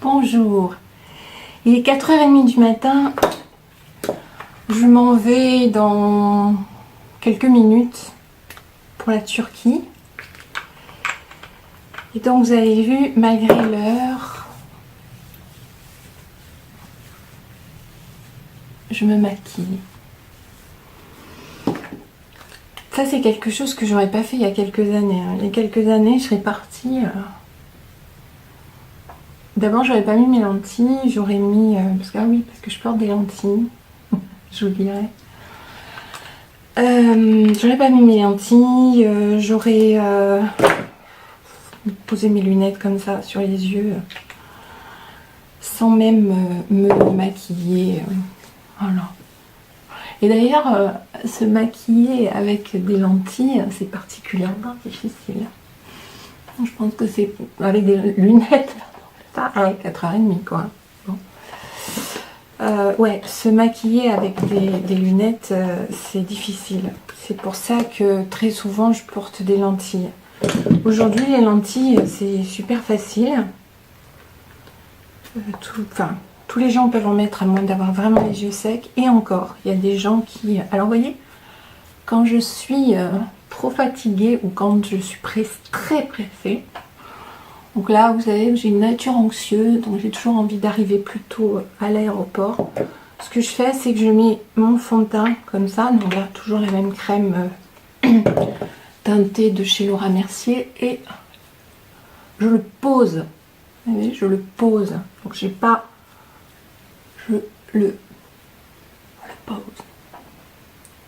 Bonjour, il est 4h30 du matin, je m'en vais dans quelques minutes pour la Turquie. Et donc vous avez vu, malgré l'heure, je me maquille. Ça c'est quelque chose que j'aurais pas fait il y a quelques années. Il y a quelques années, je serais partie... D'abord, j'aurais pas mis mes lentilles, j'aurais mis... parce que je porte des lentilles, j'oublierais. J'aurais pas mis mes lentilles, j'aurais posé mes lunettes comme ça sur les yeux, sans même me maquiller. Voilà. Et d'ailleurs, se maquiller avec des lentilles, c'est particulièrement difficile. Je pense que c'est avec des lunettes... à 4h30 quoi. Bon. Ouais, se maquiller avec des lunettes, c'est difficile. C'est pour ça que très souvent je porte des lentilles. Aujourd'hui les lentilles c'est super facile. Tous les gens peuvent en mettre à moins d'avoir vraiment les yeux secs. Et encore, il y a des gens qui... Alors vous voyez, quand je suis trop fatiguée ou quand je suis très pressée, donc là, vous savez, j'ai une nature anxieuse, donc j'ai toujours envie d'arriver plus tôt à l'aéroport. Ce que je fais, c'est que je mets mon fond de teint comme ça. Donc là, toujours la même crème teintée de chez Laura Mercier. Et je le pose. Vous voyez, je le pose. Donc j'ai pas... Je le pose.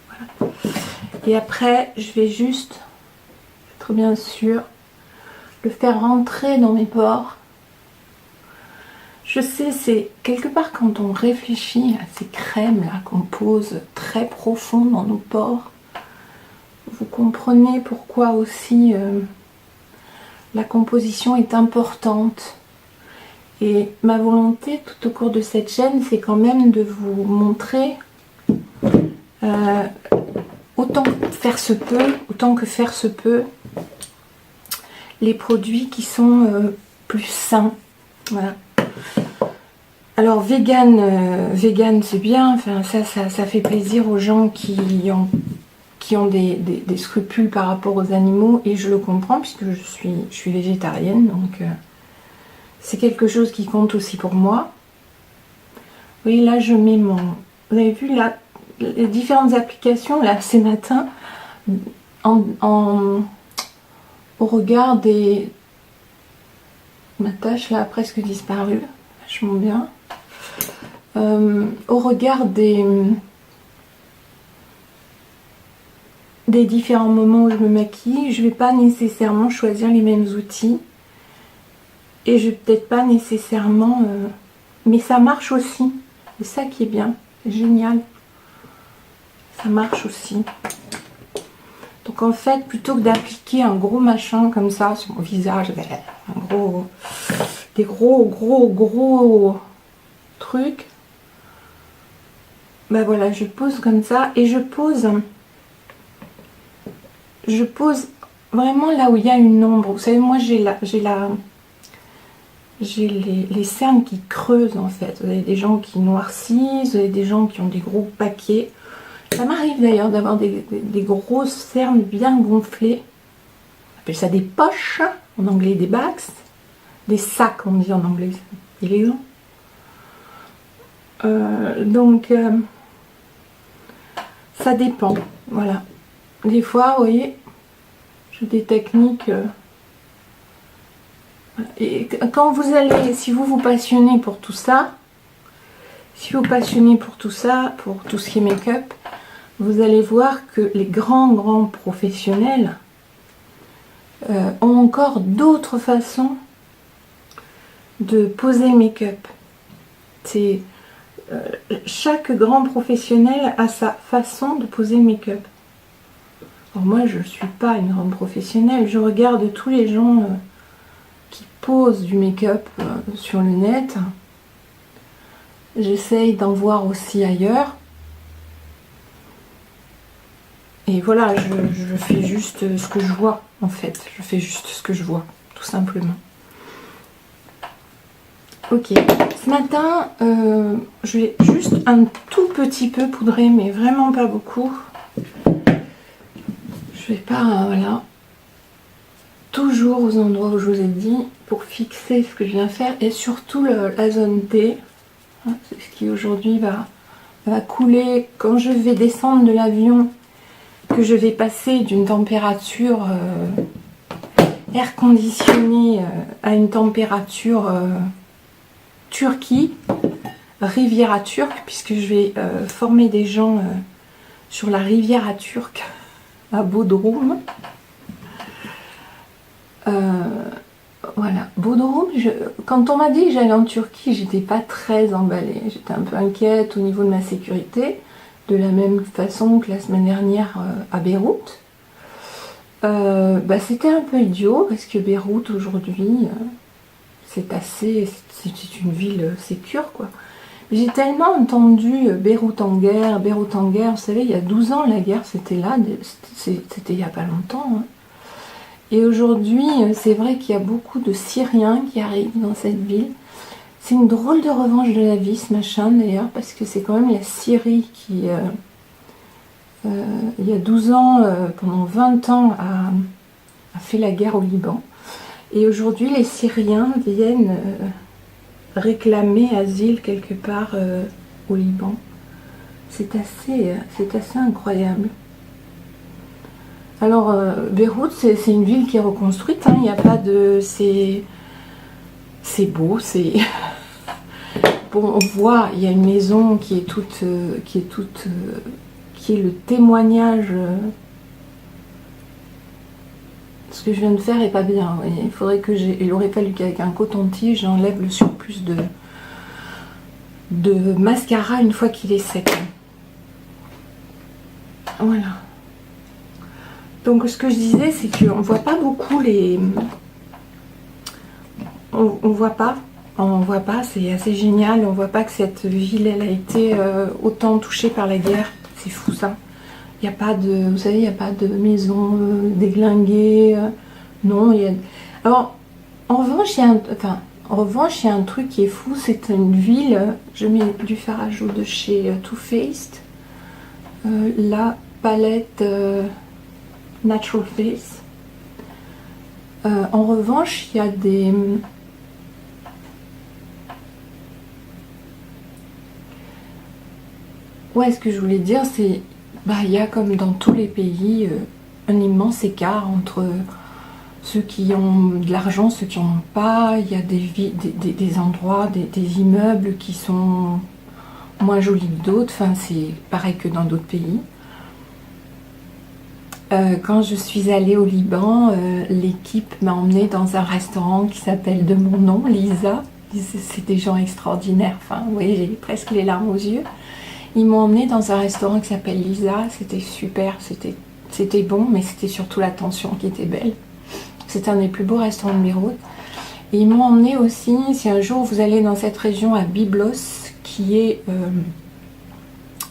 Voilà. Et après, je vais juste, être bien sûr, le faire rentrer dans mes pores. Je sais, c'est quelque part quand on réfléchit à ces crèmes là qu'on pose très profond dans nos pores, vous comprenez pourquoi aussi la composition est importante. Et ma volonté tout au cours de cette chaîne, c'est quand même de vous montrer autant que faire se peut, les produits qui sont plus sains. Voilà. Alors vegan c'est bien, enfin ça fait plaisir aux gens qui ont des scrupules par rapport aux animaux, et je le comprends puisque je suis végétarienne, donc c'est quelque chose qui compte aussi pour moi. Oui, là je mets mon... Vous avez vu là les différentes applications là ce matin au regard des... Ma tache là a presque disparu, vachement bien. Au regard des différents moments où je me maquille, je vais pas nécessairement choisir les mêmes outils. Et je vais peut-être pas nécessairement... mais ça marche aussi. C'est ça qui est bien, c'est génial. Ça marche aussi. Donc en fait, plutôt que d'appliquer un gros machin comme ça sur mon visage, des gros trucs, ben voilà, je pose comme ça, et je pose vraiment là où il y a une ombre. Vous savez, moi j'ai les cernes qui creusent en fait. Vous avez des gens qui noircissent, vous avez des gens qui ont des gros paquets. Ça m'arrive d'ailleurs d'avoir des grosses cernes bien gonflées. On appelle ça des poches, en anglais des bags. Des sacs on dit en anglais, c'est élégant. Donc ça dépend, voilà. Des fois, vous voyez, j'ai des techniques... Et quand vous allez, si vous vous passionnez pour tout ça, pour tout ce qui est make-up, vous allez voir que les grands professionnels ont encore d'autres façons de poser make-up. C'est chaque grand professionnel a sa façon de poser le make-up. Alors moi, je ne suis pas une grande professionnelle. Je regarde tous les gens qui posent du make-up sur le net. J'essaye d'en voir aussi ailleurs. Et voilà, je fais juste ce que je vois, en fait. Je fais juste ce que je vois, tout simplement. Ok, ce matin, je vais juste un tout petit peu poudrer, mais vraiment pas beaucoup. Je vais pas, voilà. Toujours aux endroits où je vous ai dit, pour fixer ce que je viens faire, et surtout la zone D. C'est ce qui aujourd'hui va couler quand je vais descendre de l'avion, que je vais passer d'une température air conditionné à une température Turquie, Riviera turque, puisque je vais former des gens sur la Riviera turque à Bodrum. Voilà, Bodrum, quand on m'a dit que j'allais en Turquie, j'étais pas très emballée. J'étais un peu inquiète au niveau de ma sécurité, de la même façon que la semaine dernière à Beyrouth. C'était un peu idiot parce que Beyrouth aujourd'hui, c'est une ville sécure quoi. J'ai tellement entendu Beyrouth en guerre, vous savez, il y a 12 ans la guerre c'était là, c'était il y a pas longtemps. Hein. Et aujourd'hui, c'est vrai qu'il y a beaucoup de Syriens qui arrivent dans cette ville. C'est une drôle de revanche de la vie, ce machin, d'ailleurs, parce que c'est quand même la Syrie qui, il y a 12 ans, pendant 20 ans, a fait la guerre au Liban. Et aujourd'hui, les Syriens viennent réclamer asile quelque part au Liban. C'est assez incroyable. Alors, Beyrouth, c'est une ville qui est reconstruite. Hein. Il n'y a pas de... C'est beau, c'est... Bon, on voit, il y a une maison qui est qui est le témoignage. Ce que je viens de faire est pas bien. Il faudrait que il aurait fallu qu'avec un coton-tige, j'enlève le surplus de mascara une fois qu'il est sec. Voilà. Donc ce que je disais, c'est qu'on voit pas beaucoup les... On voit pas, c'est assez génial. On voit pas que cette ville, elle a été autant touchée par la guerre. C'est fou ça. Il n'y a pas de... Vous savez, il n'y a pas de maison déglinguée. Non, il y a... Alors, en revanche, il y a un truc qui est fou. C'est une ville... Je mets du fard à joues de chez Too Faced. La palette... Natural Face. En revanche, il y a des... Ouais, ce que je voulais dire, c'est... il y a comme dans tous les pays un immense écart entre ceux qui ont de l'argent, ceux qui n'en ont pas. Il y a des endroits, des immeubles qui sont moins jolis que d'autres. Enfin, c'est pareil que dans d'autres pays. Quand je suis allée au Liban, l'équipe m'a emmenée dans un restaurant qui s'appelle de mon nom, Lisa. C'est des gens extraordinaires. Enfin, vous voyez, j'ai presque les larmes aux yeux. Ils m'ont emmenée dans un restaurant qui s'appelle Lisa. C'était super, c'était bon, mais c'était surtout l'attention qui était belle. C'était un des plus beaux restaurants de Beyrouth. Et ils m'ont emmenée aussi, si un jour vous allez dans cette région à Byblos, qui est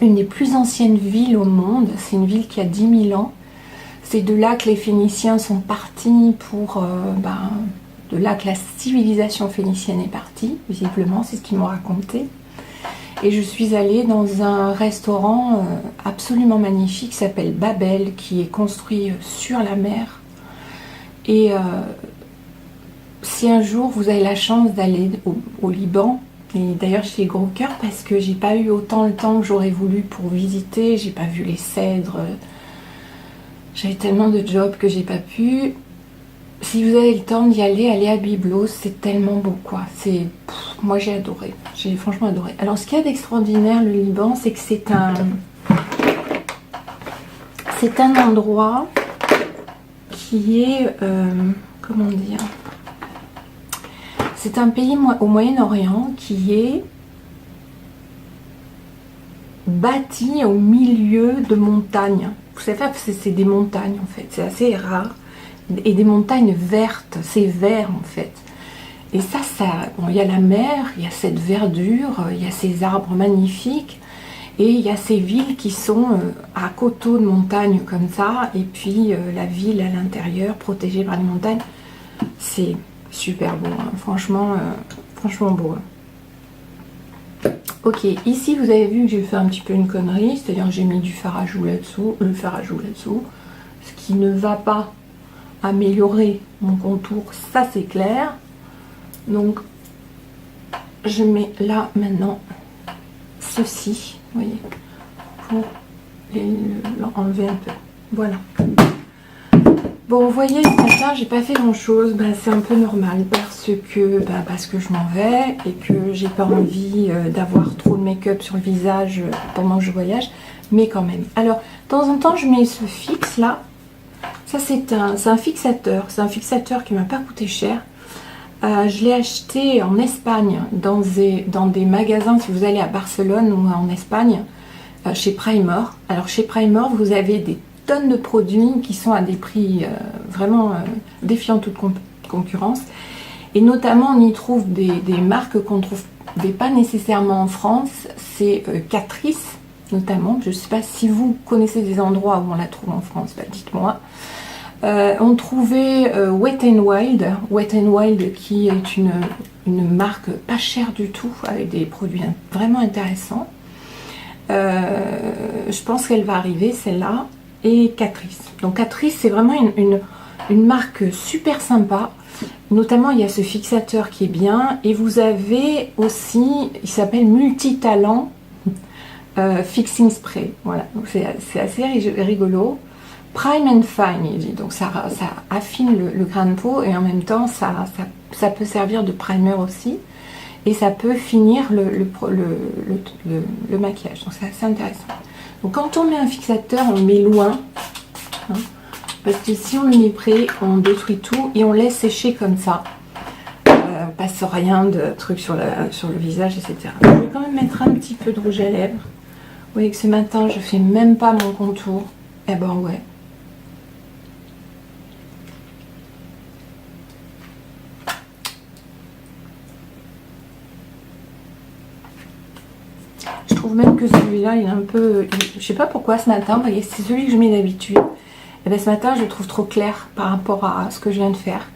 une des plus anciennes villes au monde. C'est une ville qui a 10 000 ans. C'est de là que les Phéniciens sont partis de là que la civilisation phénicienne est partie, visiblement, c'est ce qu'ils m'ont raconté. Et je suis allée dans un restaurant absolument magnifique qui s'appelle Babel, qui est construit sur la mer. Et si un jour vous avez la chance d'aller au Liban, et d'ailleurs j'ai les gros cœurs parce que j'ai pas eu autant le temps que j'aurais voulu pour visiter, j'ai pas vu les cèdres. J'avais tellement de jobs que j'ai pas pu. Si vous avez le temps d'y aller, allez à Byblos, c'est tellement beau quoi. Moi j'ai adoré, j'ai franchement adoré. Alors ce qu'il y a d'extraordinaire le Liban, c'est que c'est un endroit qui est, comment dire, c'est un pays au Moyen-Orient qui est bâti au milieu de montagnes. Vous savez, c'est des montagnes en fait, c'est assez rare. Et des montagnes vertes, c'est vert en fait. Et bon, il y a la mer, il y a cette verdure, il y a ces arbres magnifiques. Et il y a ces villes qui sont à coteaux de montagne comme ça, et puis la ville à l'intérieur, protégée par les montagnes. C'est super beau, hein. Franchement, franchement beau. Ok, ici vous avez vu que j'ai fait un petit peu une connerie, c'est-à-dire que j'ai mis du fard à joues là-dessous, le fard à joues là-dessous, ce qui ne va pas améliorer mon contour, ça c'est clair. Donc je mets là maintenant ceci, vous voyez, pour l'enlever un peu. Voilà. Bon, vous voyez, ce matin, j'ai pas fait grand chose. Ben, c'est un peu normal parce que je m'en vais et que j'ai pas envie d'avoir trop de make-up sur le visage pendant que je voyage, mais quand même. Alors, de temps en temps, je mets ce fixe là. Ça, c'est un fixateur. C'est un fixateur qui m'a pas coûté cher. Je l'ai acheté en Espagne dans des magasins, si vous allez à Barcelone ou en Espagne, chez Primark. Alors, chez Primark, vous avez des tonnes de produits qui sont à des prix vraiment défiant toute concurrence, et notamment on y trouve des marques qu'on ne trouvait pas nécessairement en France. C'est Catrice notamment. Je ne sais pas si vous connaissez des endroits où on la trouve en France, bah, dites-moi. On trouvait Wet n Wild qui est une marque pas chère du tout avec des produits vraiment intéressants. Je pense qu'elle va arriver celle-là. Et Catrice. Donc Catrice, c'est vraiment une marque super sympa. Notamment, il y a ce fixateur qui est bien. Et vous avez aussi, il s'appelle Multitalent Fixing Spray. Voilà, donc c'est assez rigolo. Prime and Fine, il dit. Donc ça affine le grain de peau et en même temps, ça peut servir de primer aussi. Et ça peut finir le maquillage. Donc c'est assez intéressant. Donc quand on met un fixateur, on le met loin, hein, parce que si on le met près, on détruit tout et on laisse sécher comme ça. Passe rien de trucs sur le visage, etc. Je vais quand même mettre un petit peu de rouge à lèvres. Vous voyez que ce matin, je fais même pas mon contour. Eh ben ouais. Je trouve même que celui-là, il est un peu... Je sais pas pourquoi ce matin, voyez, c'est celui que je mets d'habitude. Et bien ce matin, je le trouve trop clair par rapport à ce que je viens de faire.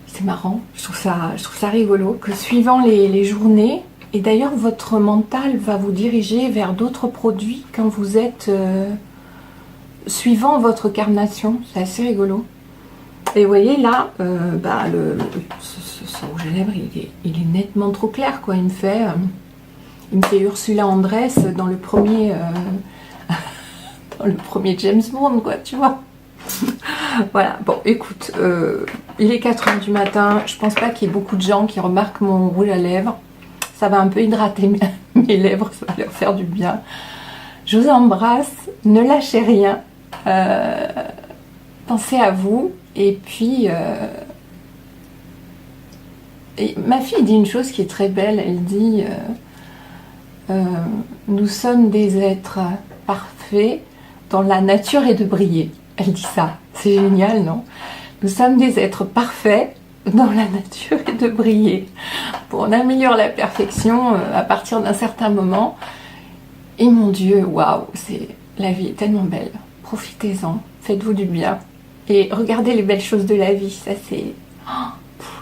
C'est marrant, je trouve ça rigolo, que suivant les journées, et d'ailleurs votre mental va vous diriger vers d'autres produits quand vous êtes... suivant votre carnation, c'est assez rigolo. Et vous voyez là, ce rouge à lèvres, il est nettement trop clair, quoi. Il me fait Ursula Andress dans le premier James Bond, quoi, tu vois. Voilà, bon, écoute, il est 4 h du matin, je pense pas qu'il y ait beaucoup de gens qui remarquent mon rouge à lèvres. Ça va un peu hydrater mes lèvres, ça va leur faire du bien. Je vous embrasse, ne lâchez rien, pensez à vous, et puis... et ma fille dit une chose qui est très belle, elle dit... nous sommes des êtres parfaits dont la nature est de briller. Elle dit ça, c'est génial, non? Nous sommes des êtres parfaits dont la nature est de briller. Bon, on améliore la perfection à partir d'un certain moment. Et mon Dieu, waouh, la vie est tellement belle. Profitez-en, faites-vous du bien. Et regardez les belles choses de la vie, ça c'est...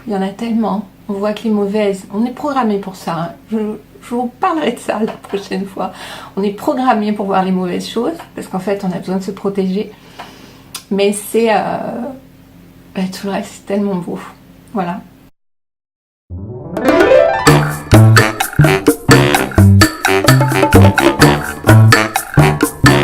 il y en a tellement. On voit que les mauvaises, on est programmé pour ça, hein. Je vous parlerai de ça la prochaine fois. On est programmé pour voir les mauvaises choses, parce qu'en fait, on a besoin de se protéger. Mais c'est... tout le reste, c'est tellement beau. Voilà.